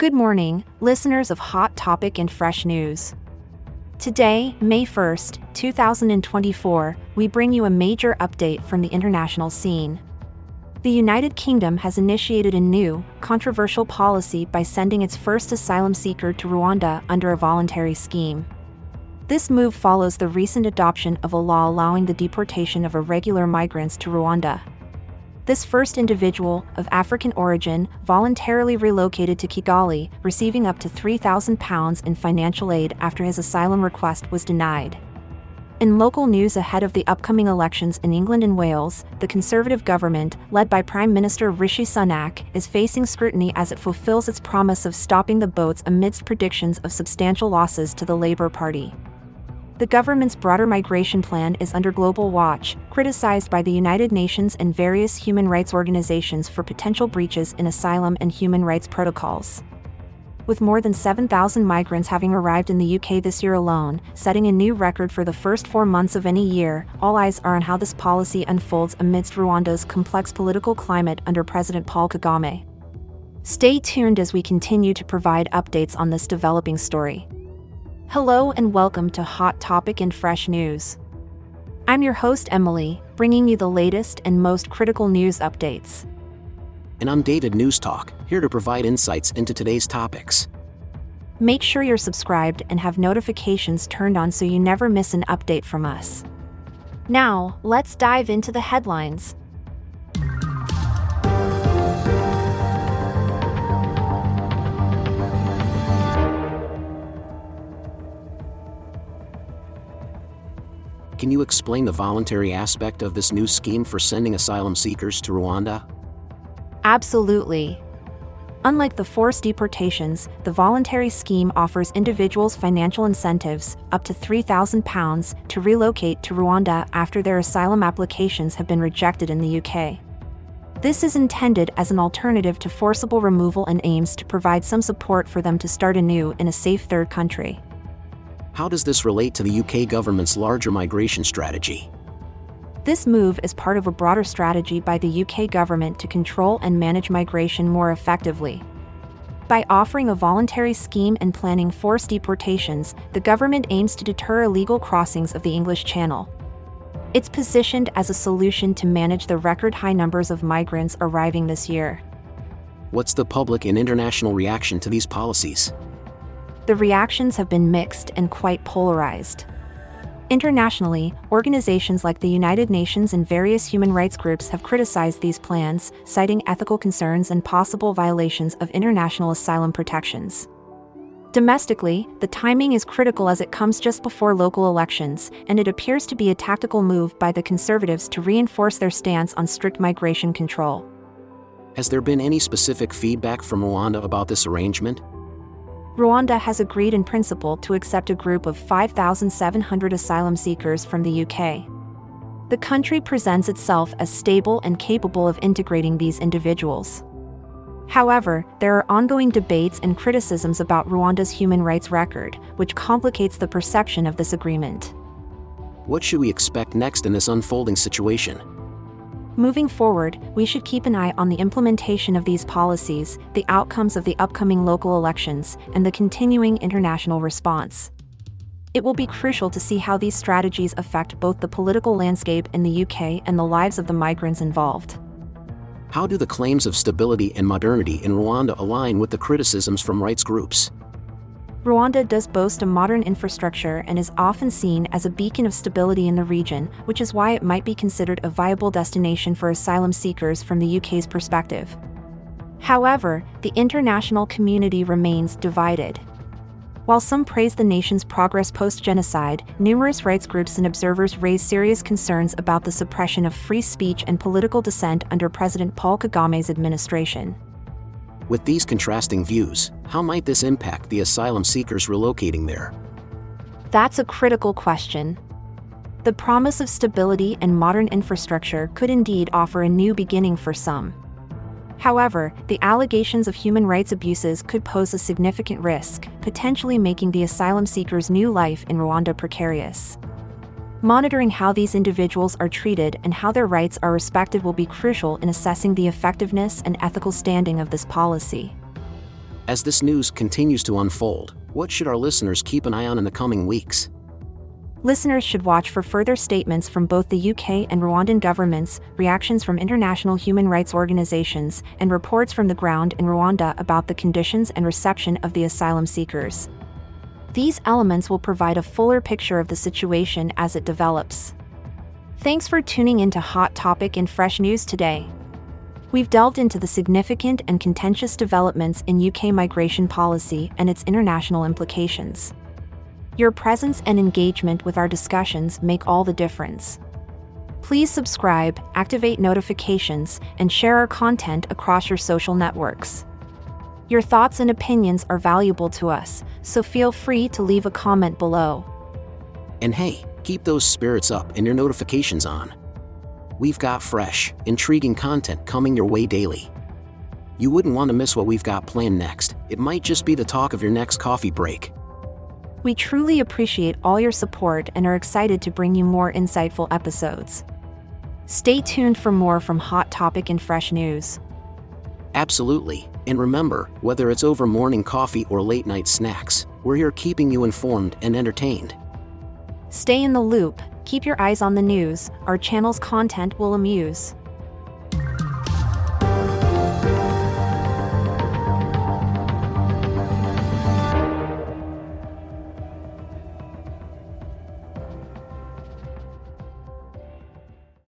Good morning, listeners of Hot Topic and Fresh News. Today, May 1st, 2024, we bring you a major update from the international scene. The United Kingdom has initiated a new, controversial policy by sending its first asylum seeker to Rwanda under a voluntary scheme. This move follows the recent adoption of a law allowing the deportation of irregular migrants to Rwanda. This first individual, of African origin, voluntarily relocated to Kigali, receiving up to £3,000 in financial aid after his asylum request was denied. In local news ahead of the upcoming elections in England and Wales, the Conservative government, led by Prime Minister Rishi Sunak, is facing scrutiny as it fulfills its promise of stopping the boats amidst predictions of substantial losses to the Labour Party. The government's broader migration plan is under global watch, criticized by the United Nations and various human rights organizations for potential breaches in asylum and human rights protocols. With more than 7,000 migrants having arrived in the UK this year alone, setting a new record for the first 4 months of any year, all eyes are on how this policy unfolds amidst Rwanda's complex political climate under President Paul Kagame. Stay tuned as we continue to provide updates on this developing story. Hello and welcome to Hot Topic and Fresh News. I'm your host Emily, bringing you the latest and most critical news updates. And I'm David News Talk, here to provide insights into today's topics. Make sure you're subscribed and have notifications turned on so you never miss an update from us. Now, let's dive into the headlines. Can you explain the voluntary aspect of this new scheme for sending asylum seekers to Rwanda? Absolutely. Unlike the forced deportations, the voluntary scheme offers individuals financial incentives, up to £3,000, to relocate to Rwanda after their asylum applications have been rejected in the UK. This is intended as an alternative to forcible removal and aims to provide some support for them to start anew in a safe third country. How does this relate to the UK government's larger migration strategy? This move is part of a broader strategy by the UK government to control and manage migration more effectively. By offering a voluntary scheme and planning forced deportations, the government aims to deter illegal crossings of the English Channel. It's positioned as a solution to manage the record-high numbers of migrants arriving this year. What's the public and international reaction to these policies? The reactions have been mixed and quite polarized. Internationally, organizations like the United Nations and various human rights groups have criticized these plans, citing ethical concerns and possible violations of international asylum protections. Domestically, the timing is critical as it comes just before local elections, and it appears to be a tactical move by the Conservatives to reinforce their stance on strict migration control. Has there been any specific feedback from Rwanda about this arrangement? Rwanda has agreed in principle to accept a group of 5,700 asylum seekers from the UK. The country presents itself as stable and capable of integrating these individuals. However, there are ongoing debates and criticisms about Rwanda's human rights record, which complicates the perception of this agreement. What should we expect next in this unfolding situation? Moving forward, we should keep an eye on the implementation of these policies, the outcomes of the upcoming local elections, and the continuing international response. It will be crucial to see how these strategies affect both the political landscape in the UK and the lives of the migrants involved. How do the claims of stability and modernity in Rwanda align with the criticisms from rights groups? Rwanda does boast a modern infrastructure and is often seen as a beacon of stability in the region, which is why it might be considered a viable destination for asylum seekers from the UK's perspective. However, the international community remains divided. While some praise the nation's progress post-genocide, numerous rights groups and observers raise serious concerns about the suppression of free speech and political dissent under President Paul Kagame's administration. With these contrasting views, how might this impact the asylum seekers relocating there? That's a critical question. The promise of stability and modern infrastructure could indeed offer a new beginning for some. However, the allegations of human rights abuses could pose a significant risk, potentially making the asylum seekers' new life in Rwanda precarious. Monitoring how these individuals are treated and how their rights are respected will be crucial in assessing the effectiveness and ethical standing of this policy. As this news continues to unfold, what should our listeners keep an eye on in the coming weeks? Listeners should watch for further statements from both the UK and Rwandan governments, reactions from international human rights organizations, and reports from the ground in Rwanda about the conditions and reception of the asylum seekers. These elements will provide a fuller picture of the situation as it develops. Thanks for tuning into Hot Topic in Fresh News today. We've delved into the significant and contentious developments in UK migration policy and its international implications. Your presence and engagement with our discussions make all the difference. Please subscribe, activate notifications, and share our content across your social networks. Your thoughts and opinions are valuable to us, so feel free to leave a comment below. And hey, keep those spirits up and your notifications on. We've got fresh, intriguing content coming your way daily. You wouldn't want to miss what we've got planned next. It might just be the talk of your next coffee break. We truly appreciate all your support and are excited to bring you more insightful episodes. Stay tuned for more from Hot Topic and Fresh News. Absolutely, and remember, whether it's over morning coffee or late night snacks, we're here keeping you informed and entertained. Stay in the loop, keep your eyes on the news, our channel's content will amuse.